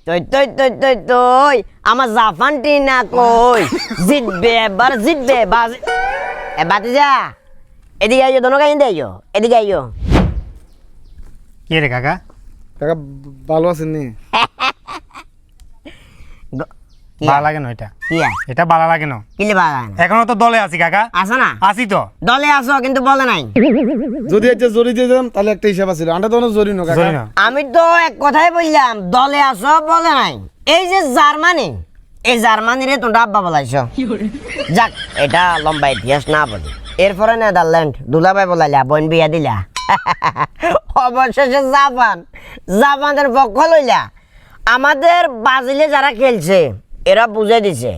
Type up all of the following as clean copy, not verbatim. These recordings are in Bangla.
তুই আমার জাফানটি না কই জিতবে এবার জিতবে বাতিজা এদিকে আইও দোনো গাইন দেইও এদিকে আইও কি রে কাকা কাকা ভালো আছেন নি ভালো লাগে না এটা কিয়া এটা ভালো লাগে না কিলে বাগান এখনো তো দলে আছি কাকা আসো না আছি তো দলে আসো কিন্তু বলে নাই যদি একটা জরি দিয়ে দিলাম তাহলে একটা হিসাব আছে আন্ডা তো জরি না কাকা জানি না আমি তো এক কথাই বললাম দলে আসো বলে নাই এই যে জার্মানি এই জার্মানিরে তোমরা আব্বা বলাইছো যাক এটা লম্বা ইতিহাস না বলি এরপরে নেদারল্যান্ড দুলাভাই বলাইলা বোন বিয়া দিলা অবশেষে জাপানের পক্ষ লইলা আমাদের ব্রাজিলে যারা খেলছে এরা বুঝে দিছে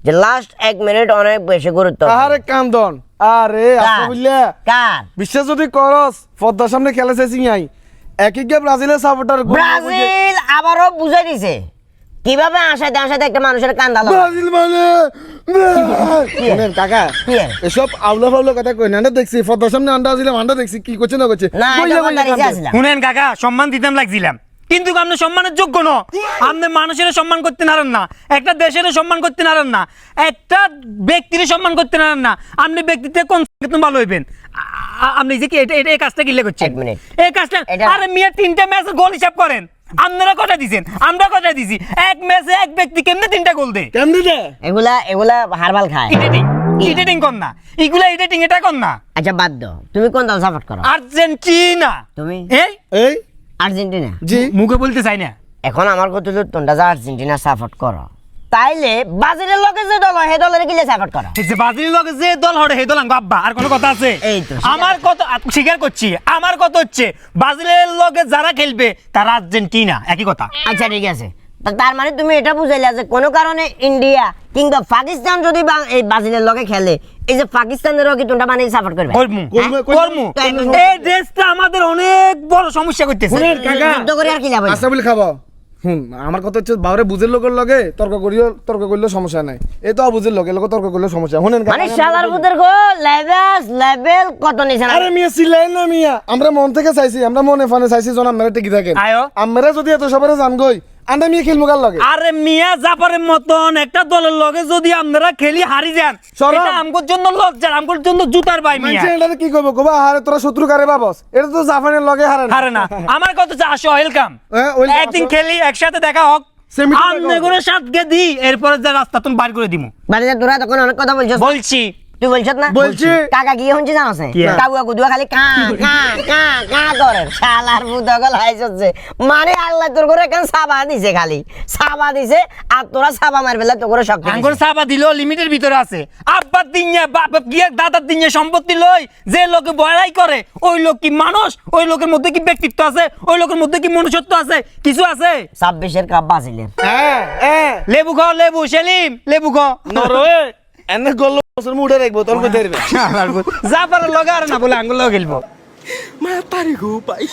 যে লাস্ট 1 মিনিট অনেক বেশি গুরুত্ব আরে কান্দন আরে আসলে বুঝলে কার বিশ্বাস যদি করস পদ্মার সামনে খেলা চাইছি আই এক এক ব্রাজিলের সাপোর্টার ব্রাজিল আবারও বুঝে দিছে কিভাবে আশাতে একটা মানুষের কান্দা লাগে ব্রাজিল মানে শুনেন কাকা কি এর? এসব আউলা ফাউলা কথা কই না আন্ডা দেখছি পদ্মার সামনে আন্ডা আসছিলাম আন্ডা দেখছি কি করছে না করছে না এটা কথা রেখে আসলাম শুনেন কাকা সম্মান দিতাম লাগছিলাম কিন্তু আপনি সম্মানের যোগ্য ন আপনি মানুষের সম্মান করতে পারেন না একটা দেশের সম্মান করতে পারেন না একটা ব্যক্তির সম্মান করতে পারেন না আপনি ব্যক্তিতে কোন ভালো হইবেন আপনি যে কি এটা এই কাজটা কিলে করছেন 1 মিনিট। এই কাজটা আরে মিয়া 3টা ম্যাচের গোল হিসাব করেন আপনারা কটা দিবেন আমরা কটা দিছি এক ম্যাচে এক ব্যক্তি কেমনে 3টা গোল দেয় কেমনে দে এগুলা হারবাল খায় এডিটিং কর না এগুলা এডিটিং এটা কর না আচ্ছা বাদ দাও তুমি কোন দল সাপোর্ট করো আর্জেন্টিনা তুমি এই আর্জেন্টিনা জি মুখে বলতে চাই না এখন আমার কথা হলো তোমরা যা আর্জেন্টিনা সাপোর্ট করো তাইলে ব্রাজিলের লোকে যে দল হয় সেই দলের কিলে সাপোর্ট করো এই যে ব্রাজিলের লগে যে দল হড়ে সেই দল আঙ্গ আব্বা আর কোনো কথা আছে এই তো, আমার কথা স্বীকার করছি আমার কথা হচ্ছে ব্রাজিলের লগে যারা খেলবে তারা আর্জেন্টিনা একই কথা আচ্ছা ঠিক আছে তার মানে তুমি এটা বুঝাইলা যে কোনো কারণে ইন্ডিয়া কিংবা পাকিস্তান যদি এই ব্রাজিলের লগে খেলে এই যে পাকিস্তানেরও কি তোমরা মানে সাপোর্ট করবে করমু করমু। করমু এই দেশটা আমাদের অনেক বড় সমস্যা করতেছে শুনেন কাকা যুদ্ধ করে আর কি লাভ হইলো? আচ্ছা বলি খাবো আমার কথা হচ্ছে বাউরে বুঝের লোকের লগে তর্ক করলেও সমস্যা নাই এই তো অবুঝের লোকের লগে তর্ক করলেও সমস্যা শুনেন কাকা, মানে শালার বুদের গো লেভেল কত নিছে না আরে মিয়া সিলাই না মিয়া আমরা মন থেকে চাইছি আমরা মনে ফানে চাইছি জন আমরা টিকি থাকেন আয়ো আমরা যদি এত সবারে জান গই আন্ডা মিয়া খেলবো কার লগে আরে মিয়া জাপারের মতন একটা দলের লগে যদি আমরা খেলি হারি যান সরম। এটা আমগোর জন্য লজ্জার আমগোর জন্য জুতার বাই মিয়া মানছে এটা কি কইবো কবা আরে তোরা শত্রু কারে বাবস এটা তো জাপানের লগে হারে হারে না আমার কথা হচ্ছে আসো ওয়েলকাম হ্যাঁ, welcome, একদিন আসো। খেলি একসাথে দেখা হোক Semi to আমনে দেখা হোক। করে সাতকে দি এরপরে যা রাস্তা তুমি বার করে দিমু মানে তোরা তখন অনেক কথা বলছিস বলছি তুই বলছিস না বলছি। কাকা গিয়ে হচ্ছে জানোস কি? কাউয়া গুদুয়া খালি কা কা কা কা করে শালার বুদগল হাইছছে মানে আল্লাহ তোর করে কেন সাবা দিছে খালি সাবা দিছে আর তোরা সাবা মার বেলা তো করে শক্তি আঙ্গুর সাবা দিল লিমিটের ভিতরে আছে আব্বার দিনে বাপ গিয়ে দাদার দিনে সম্পত্তি লই যে লোকে বড়াই করে ওই লোক কি মানুষ ওই লোকের মধ্যে কি ব্যক্তিত্ব আছে ওই লোকের মধ্যে কি মনুষ্যত্ব আছে কিছু আছে 26-এর কাপ বাজিলের হ্যাঁ হ্যাঁ লেবু খাও লেবু সেলিম লেবু খাও নরওয়ে এনে গল্ল বছর মুড়ে রাখবো তোর কই ধরবে যা পারো লগা আর না বলে আঙ্গুল খেলবো মা তারিখ পাই